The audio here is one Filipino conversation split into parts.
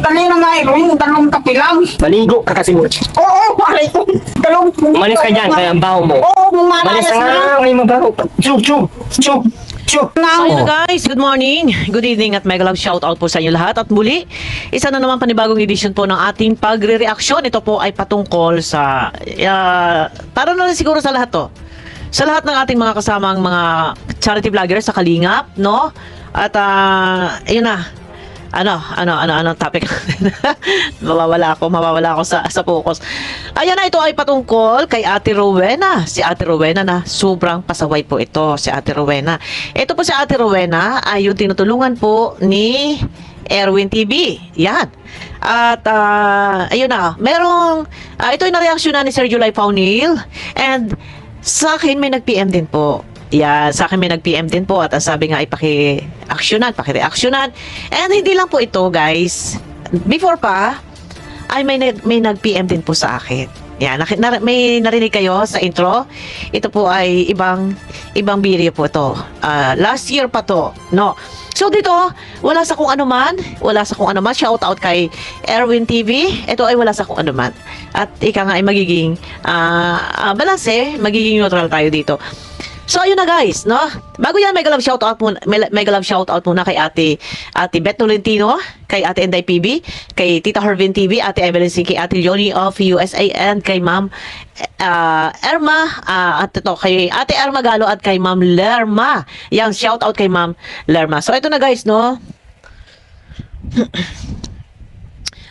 Dali na nga, Erwin. Dalawang kape lang. Maligo ka kasi mo. Oo, pare ko. Dalawang... Malis ka dyan, kaya ang baho mo. Oo, Malis malayas ka na. nga, may mabaho. Chug, chug, chug, chug. Now, So guys, good morning, good evening at mega love shoutout po sa inyo lahat. At muli, isa na naman panibagong edition po ng ating pagre-reaksyon. Ito po ay patungkol sa, para na rin siguro sa lahat to. Sa lahat ng ating mga kasamang mga charity vloggers sa Kalingap, no? At ayun na. Ano topic natin? mawawala ako sa focus. Ayan na, ito ay patungkol kay Ate Rowena. Si Ate Rowena na sobrang pasaway po ito, si Ate Rowena. Ito po si Ate Rowena ay yung tinutulungan po ni Erwin TV. Yan. At ayun na, merong ito ay nareaksyonan ni Sir July Paunil, and sa akin may nag-PM din po. Yeah, sa akin may nag-PM din po at sabi nga ay paki-reaksyonan. And hindi lang po ito, guys. Before pa ay may nag-PM din po sa akin. Yan, may narinig kayo sa intro. Ito po ay ibang video po ito. Last year pa to, no. So dito, wala sa kung ano man. Shout out kay Erwin TV. Ito ay wala sa kung ano man. At ika nga ay magiging balance, magiging neutral tayo dito. So ayun na guys, no? Bago yan, mega love shoutout muna kay Ate Beth Tolentino, kay Ate Enday PB, kay Tita Hervin TV, Ate Evelyn C, kay Ate Johnny of USA, and kay Ma'am Erma, at ito kay Ate Erma Galo at kay Ma'am Lerma. Yang shoutout kay Ma'am Lerma. So ito na guys, no?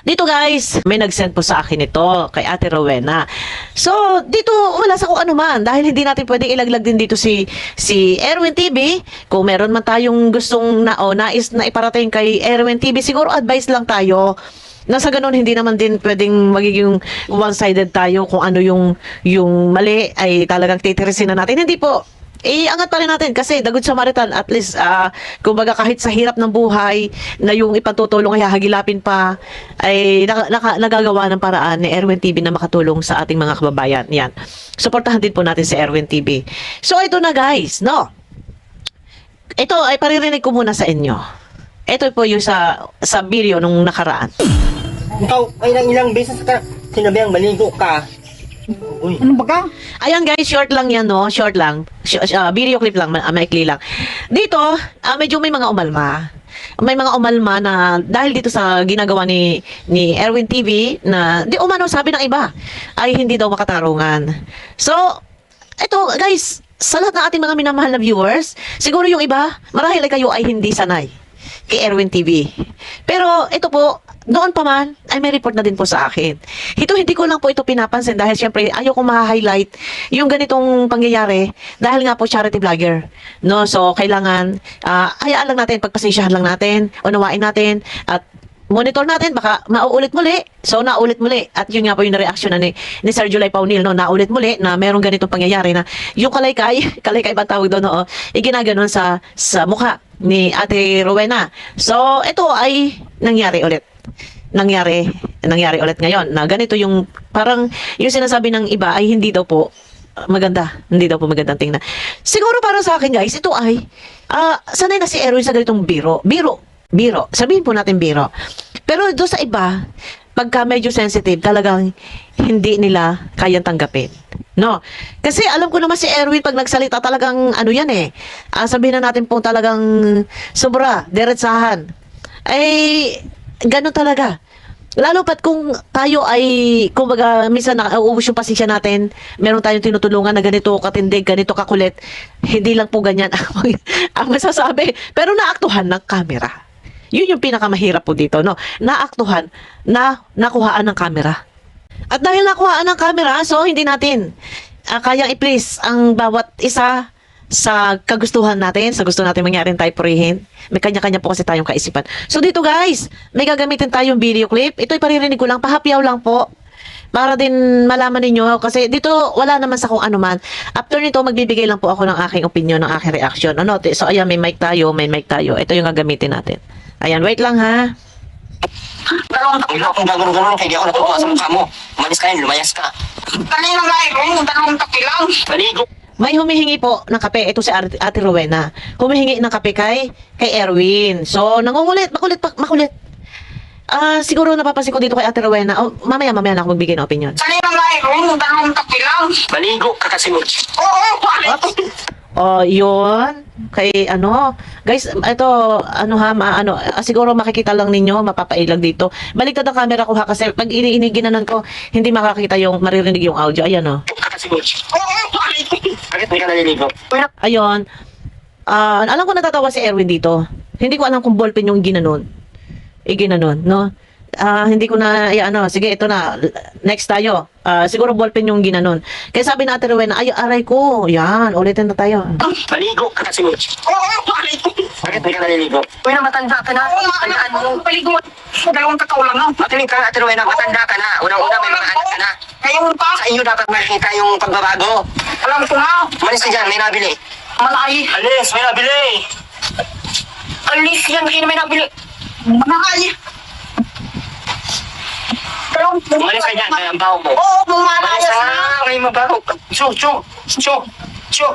Dito guys, may nag-send po sa akin ito kay Ate Rowena. So, dito wala sa kung ano man dahil hindi natin pwedeng ilaglag din dito si Erwin TV. Kung meron man tayong gustong nais na iparating kay Erwin TV, siguro advice lang tayo. Nasa ganun, hindi naman din pwedeng magiging one-sided tayo kung ano yung mali ay talagang titirisin na natin. Hindi po. Angat pa rin natin kasi the good Samaritan, at least kumbaga kahit sa hirap ng buhay na yung ipatutulong ay hahagilapin pa, ay nagagawa ng paraan ni Erwin TV na makatulong sa ating mga kababayan. Yan, suportahan din po natin si Erwin TV. So ito na guys, no, ito ay paririnig ko muna sa inyo. Ito po yung sa video nung nakaraan. Ikaw ay ilang beses ka sinabihang maligo ka. Uy. ano ba ka? Ayan guys, short lang yan, no? Short lang. Video clip lang, maikli lang. Dito, medyo may mga umalma. May mga umalma na dahil dito sa ginagawa ni Erwin TV na di umano sabi ng iba ay hindi daw makatarungan. So, ito guys, sa lahat ng ating mga minamahal na viewers, siguro yung iba, marahil ay kayo ay hindi sanay kay Erwin TV. Pero ito po, noon pa man, ay may report na din po sa akin. Hindi ko lang po ito pinapansin dahil syempre ayaw kong ma-highlight yung ganitong pangyayari dahil nga po charity vlogger. No? So, kailangan, hayaan lang natin, pagpasensyahan lang natin, unawain natin, at monitor natin, baka mauulit muli. So, naulit muli. At yun nga po yung reaction ni Sir July Paunil, no? Naulit muli na merong ganitong pangyayari na yung kalaykay ba tawag doon, no? Iginaganon sa mukha ni Ate Rowena. So, ito ay nangyari ulit ngayon na ganito yung parang yung sinasabi ng iba ay hindi daw po magandang tingnan. Siguro para sa akin guys, ito ay sanay na si Erwin sa ganitong biro, sabihin po natin biro, pero doon sa iba pagka medyo sensitive talagang hindi nila kayang tanggapin, no? Kasi alam ko naman si Erwin pag nagsalita talagang ano yan sabihin na natin pong talagang sobra, diretsahan ay gano'n talaga. Lalo pat kung tayo ay, kumbaga, minsan nauubos yung pasensya natin, meron tayong tinutulungan na ganito katindig, ganito kakulit, hindi lang po ganyan ang masasabi. Pero naaktuhan ng camera. Yun yung pinakamahirap po dito, no? Naaktuhan, nakuhaan ng camera. At dahil nakuhaan ng camera, so hindi natin kayang i-please ang bawat isa sa kagustuhan natin, sa gusto natin mangyari tayo purihin. May kanya-kanya po kasi tayong kaisipan. So dito guys, may gagamitin tayong video clip. Ito'y paririnig ko lang, pahapyaw lang po. Para din malaman ninyo, kasi dito wala naman sa kung ano man. After nito, magbibigay lang po ako ng aking opinion, ng aking reaction. Ano? So ayan, may mic tayo. Ito yung gagamitin natin. Ayan, wait lang ha. Dalawang kape lang. Kung gagano-gano, kaya di ako natutuwa sa mukha mo. Umalis ka yan, lumayas ka. Dali na nga, Erwin. Dalawang kape lang. Maligo. May humihingi po ng kape. Ito si Ate Rowena. Humihingi ng kape kay Erwin. So, nangungulit. Makulit. Siguro napapansin ko dito kay Ate Rowena. Oh, mamaya na ako magbigay ng opinion. Kanina nga yung dalawang kape lang. Maligo ka kasi mo. Oo, pare. Oh, yun. Kay ano, guys, ito, ano ha, siguro makikita lang ninyo, mapapailag dito. Baliktad ang camera ko ha, kasi pag ginanon ko, hindi makakita yung, maririnig yung audio. Ayan oh. Ka kasi mo. Oo, pare. Bakit hindi ka naliligo? Ayun. Alam ko natatawa si Erwin dito. Hindi ko alam kung ballpen yung ginanon. Ginanon, no? Hindi ko na, sige, ito na. Next tayo. Siguro ballpen yung ginanon. Kaya sabi na Ate Rowena, ay, aray ko. Yan, ulitin na tayo. Maligo ka kasi mo. Oo, pare. Bakit hindi ka naliligo? Uy, na matanda ka na. Oo, Tandaan mo. paligo. Dalawang kakao lang. Matinig ka, Ate Rowena, matanda ka na. Unang-una may mga anak ka na. Ngayon pa, Sa iyo dapat makikita yung pagbabago. alam ko na. Malis ka dyan, may nabili. Malay. Alis, may nabili. Alis yan, hindi may nabili. Malay. Umalis ka dyan, kaya ang baho mo. Oo, Umalis bumalayas ka na. na, kayo mabaho. Chu.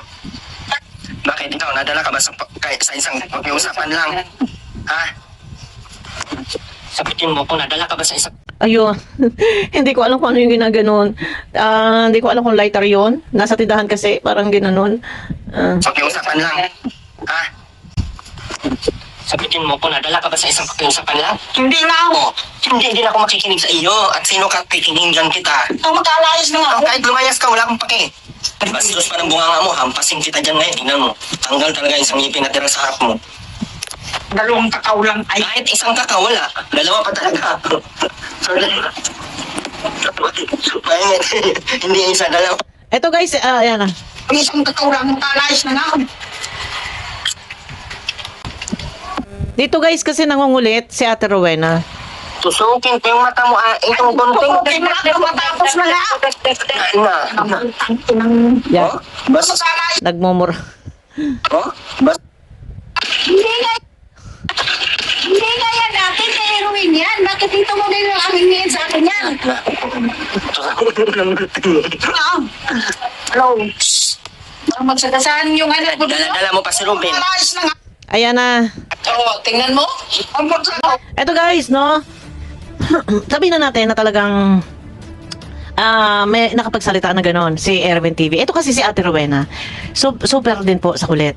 Bakit ikaw, nadala ka ba sa isang pag-iusapan lang? Ha? Sagutin mo kung nadala ka ba sa isang... Ayun. Hindi ko alam kung ano yung ginaganon. Hindi ko alam kung lighter yun. Nasa tindahan kasi, parang ginanon. Pag-iusapan lang. Ha? Sagutin mo kung nadala ka ba sa isang pag-iusapan lang? Hindi na ako. Hindi din ako makikinig sa iyo. At sino ka kikinigyan kita? Ito, magkalayas na nga ako. Kahit lumayas ka, wala akong pake. Bastos pa ng bunganga mo, hampasin kita dyan ngayon. Tingnan mo. Tanggal talaga isang ngipin na tira sa harap mo. Dalawang kakao lang. Ay, Kahit isang kakao, wala. Dalawa pa talaga. Hindi isa, dalawa. Eto guys, ayan na. ang isang kakao lang, magkalayas na nga ako. Dito guys, kasi nangungulit si Ate Rowena. Tusukin ko yung mata mo, itong gunting. Okay, matapos na nga. Yan. Oh? Bas? Magkalayas. Nagmumura. Oh? Bas? Hindi nga yan natin, kay Erwin yan. Bakit dito mo din yung aming ngayon sa akin yan? Hello. Ang magsagasaan yung ano. Dala mo pa si Ruben. Magkalayas na nga. Ayan na. Oo, tingnan mo. Ang magkakao. Eto guys, no? Sabihin na natin na talagang may nakapagsalita na ganon si Erwin TV. Ito kasi si Ate Rowena. Super din po sa kulit.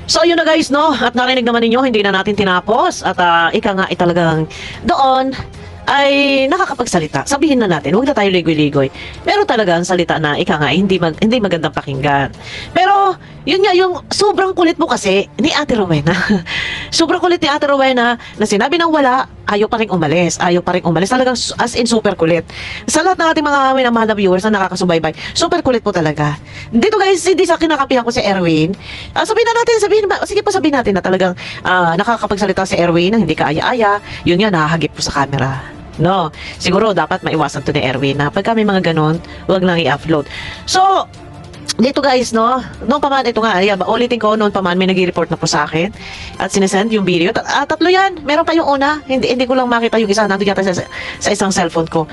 So ayun na guys, no? At narinig naman ninyo, hindi na natin tinapos. At ika nga talagang doon ay nakakapagsalita. Sabihin na natin, huwag na tayo ligoy-ligoy. Pero talagang salita na ika nga hindi magandang pakinggan. Pero yun nga, yung sobrang kulit mo kasi ni Ate Rowena. Sobrang kulit ni Ate Rowena na sinabi ng wala, ayaw pa rin umalis. Talagang as in super kulit. Sa lahat ng ating mga minamahal na viewers na nakakasubaybay, super kulit po talaga. Dito guys, hindi sa kinakapihan ko si Erwin. Sabihin natin na talagang nakakapagsalita si Erwin na hindi ka aya-aya. Yun nga, nakahagip po sa camera. No, siguro dapat maiwasan to ni Erwin na pagka may mga ganon, wag lang i-upload. So, dito guys, no, noon pa man, ito nga, ulitin ko, noon pa man may nag-report na po sa akin at sinesend yung video. Tatlo yan, meron pa yung una, hindi ko lang makita yung isa, nandun yata sa isang cellphone ko.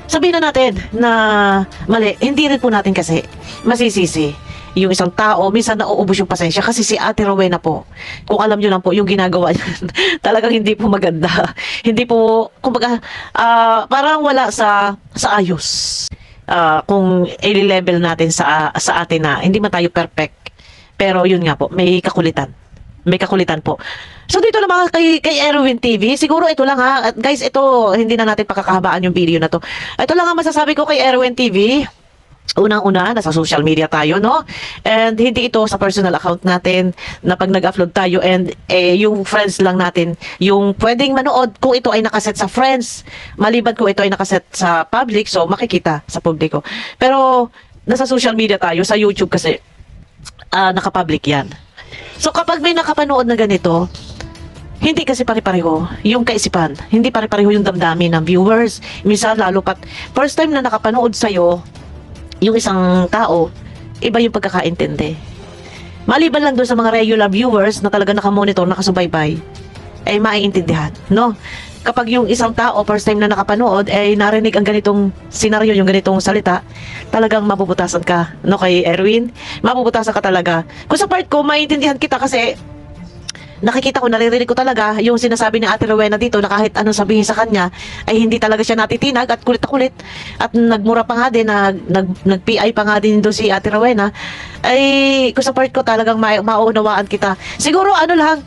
Sabihin na natin na mali, hindi rin po natin kasi masisisi yung isang tao, minsan nauubos yung pasensya kasi si Ate Rowena po, kung alam nyo lang po, yung ginagawa niya, talagang hindi po maganda. Hindi po, kumbaga, parang wala sa ayos. Kung i-level natin sa atin na hindi man tayo perfect. Pero yun nga po, may kakulitan. May kakulitan po. So dito lang mga kay Erwin TV, siguro ito lang ha. At guys, ito, hindi na natin pakakahabaan yung video na to. Ito lang ang masasabi ko kay Erwin TV. Unang-una, nasa social media tayo, no? And hindi ito sa personal account natin na pag nag-upload tayo and yung friends lang natin, yung pwedeng manood kung ito ay nakaset sa friends, maliban kung ito ay nakaset sa public, so makikita sa publiko. Pero nasa social media tayo, sa YouTube kasi nakapublic yan. So kapag may nakapanood na ganito, hindi kasi pare-pareho yung kaisipan, hindi pare-pareho yung damdamin ng viewers. Minsan lalo pat first time na nakapanood sa'yo yung isang tao, iba yung pagkakaintindi. Maliban lang doon sa mga regular viewers na talaga nakamonitor, nakasubaybay, ay maiintindihan, no? Kapag yung isang tao, first time na nakapanood, ay narinig ang ganitong senaryo, yung ganitong salita, talagang mabubutasan ka, no, kay Erwin? Mabubutasan ka talaga. Kung sa part ko, maiintindihan kita kasi nakikita ko, naririnig ko talaga yung sinasabi ni Ate Rowena dito na kahit anong sabihin sa kanya ay hindi talaga siya natitinag at kulit na kulit at nagmura pa nga din, nag-PI pa nga din doon si Ate Rowena. Ay kung sa part ko talagang maunawaan kita. Siguro ano lang,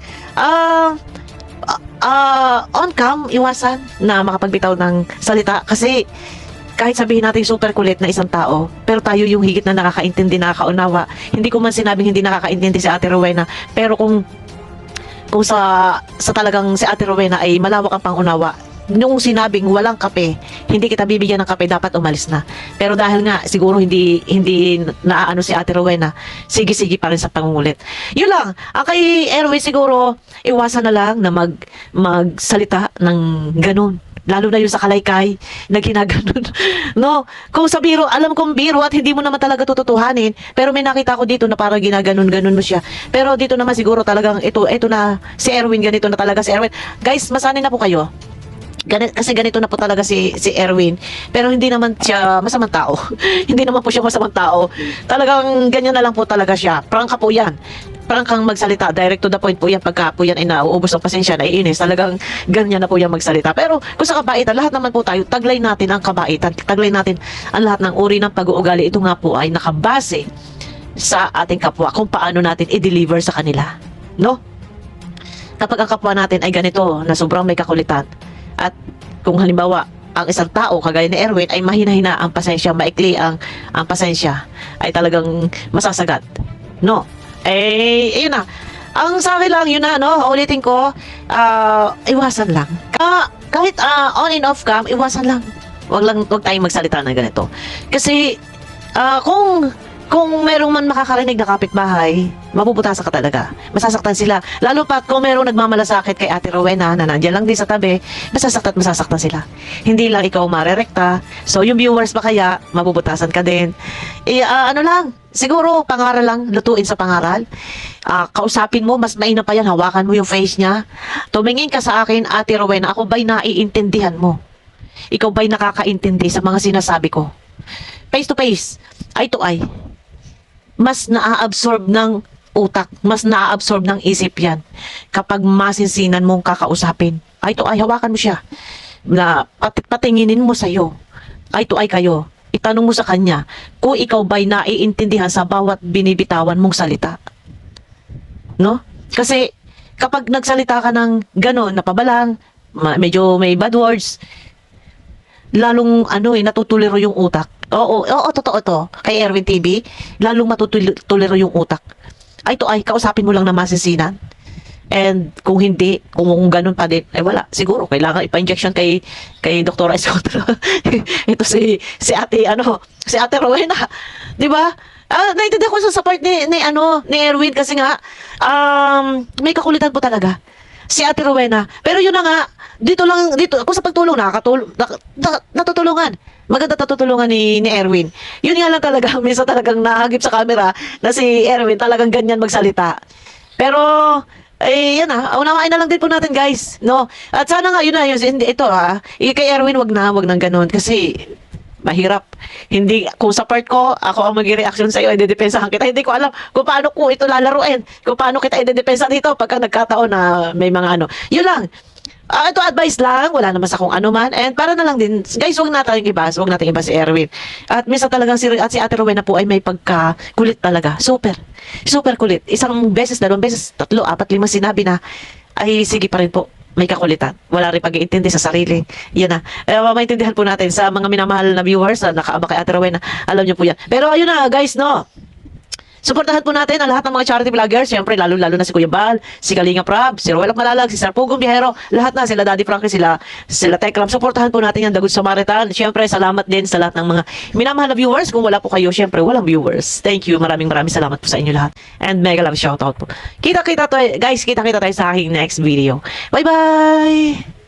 on cam, iwasan na makapagbitaw ng salita kasi kahit sabihin natin super kulit na isang tao, pero tayo yung higit na nakakaintindi, nakakaunawa. Hindi ko man sinabing hindi nakakaintindi si Ate Rowena, pero kung sa talagang si Ate Rowena ay malawak ang pangunawa, nung sinabing walang kape, hindi kita bibigyan ng kape, dapat umalis na. Pero dahil nga siguro hindi naaano si Ate Rowena, sige pa rin sa pangungulit. Yun lang. Ang kay Erwin siguro, iwasan na lang na magsalita ng ganun. Lalo na yung sa kalaykay na ginaganon. No? Kung sa biro, alam kong biro at hindi mo naman talaga tututuhanin. Pero may nakita ko dito na parang ginaganon-ganon mo siya. Pero dito naman siguro talagang ito na si Erwin, ganito na talaga si Erwin. Guys, masanay na po kayo. Kasi ganito na po talaga si Erwin. Pero hindi naman siya masamang tao. Hindi naman po siya masamang tao. Talagang ganyan na lang po talaga siya. Prangka po yan. Prangkang magsalita. Direct to the point po yan. Pagka po yan ay nauubos ng pasensya, naiinis. Talagang ganyan na po yan magsalita. Pero kung sa kabaitan, lahat naman po tayo, taglay natin ang kabaitan. Taglay natin ang lahat ng uri ng pag-uugali. Ito nga po ay nakabase sa ating kapwa kung paano natin i-deliver sa kanila. No? Kapag ang kapwa natin ay ganito, na sobrang may kakulitan, at kung halimbawa ang isang tao kagaya ni Erwin ay mahina-hina ang pasensya, maikli ang pasensya, ay talagang masasagat. No? Yun na. Ang sa akin lang, yun na, no? Ulitin ko, iwasan lang. Kahit on and off cam, iwasan lang. Wag tayong magsalita ng ganito. Kasi, kung merong man makakarinig na kapitbahay, mapuputasan ka talaga. Masasaktan sila. Lalo pat kung merong nagmamalasakit kay Ate Rowena na nandiyan lang din sa tabi, masasaktan sila. Hindi lang ikaw marerekta. So, yung viewers ba kaya, mapuputasan ka din. Ano lang, siguro, pangaral lang, lutuin sa pangaral. Kausapin mo, mas mainam pa yan, hawakan mo yung face niya. Tumingin ka sa akin, Ate Rowena, ako ba'y naiintindihan mo? Ikaw ba'y nakakaintindi sa mga sinasabi ko? Face to face, eye to eye. Mas naa-absorb ng utak, mas naa-absorb ng isip yan kapag masinsinan mong kakausapin. Eye to eye, hawakan mo siya. Na patinginin mo sa'yo. Eye to eye kayo. Itanong mo sa kanya kung ikaw ba'y naiintindihan sa bawat binibitawan mong salita. No? Kasi kapag nagsalita ka ng gano'n, napabalang, medyo may bad words, lalong natutuliro yung utak. Oo, totoo to. Kay Erwin TV, lalong matutuliro yung utak. Ay to ay, kausapin mo lang na masinsinan. And kung hindi, kung ganun pa din, ay wala. Siguro, kailangan ipa-injection kay Dr. Isotra. Ito si Ate Rowena. Di ba? Naintindihan ko sa part ni Erwin kasi nga, may kakulitan po talaga. Si Ate Rowena. Pero yun na nga, dito, kung sa pagtulong, natutulungan. Maganda natutulungan ni Erwin. Yun nga lang talaga, minsan talagang nahagip sa camera na si Erwin talagang ganyan magsalita. Pero, yan unawain na lang din po natin guys, no? At sana nga, kay Erwin wag nang ganun kasi mahirap. Hindi, kung sa part ko, ako ang mag-reaction sa'yo, idedepensahan kita. Hindi ko alam kung paano ko ito lalaruin, kung paano kita idedepensa dito pagka nagkataon na may mga Yun lang. Ito advice lang, wala naman sa kung ano man. And para na lang din, guys, huwag natin iba si Erwin. At minsan talagang si Ate Rowena po ay may pagkakulit talaga. Super kulit. Isang beses, dalawang beses, 3, 4, 5 sinabi na, ay sige pa rin po. May kakulitan. Wala rin pag-iintindi sa sarili. Yan na. Maintindihan po natin sa mga minamahal na viewers na nakaaba kay Ate Rowena. Alam niyo po yan. Pero ayun na, guys, no? Suportahan po natin ang lahat ng mga charity vloggers. Siyempre, lalo na si Kuya Bal, si Kalinga Prab, si Roel Malalag, si Sir Pugong Biyahero. Lahat na, sila Daddy Frankie, sila Tekram. Suportahan po natin yan, The Good Samaritan. Siyempre, salamat din sa lahat ng mga minamahal na viewers. Kung wala po kayo, siyempre, walang viewers. Thank you. Maraming salamat po sa inyo lahat. And mega love shoutout po. Kita tayo, guys, kita tayo sa aking next video. Bye-bye!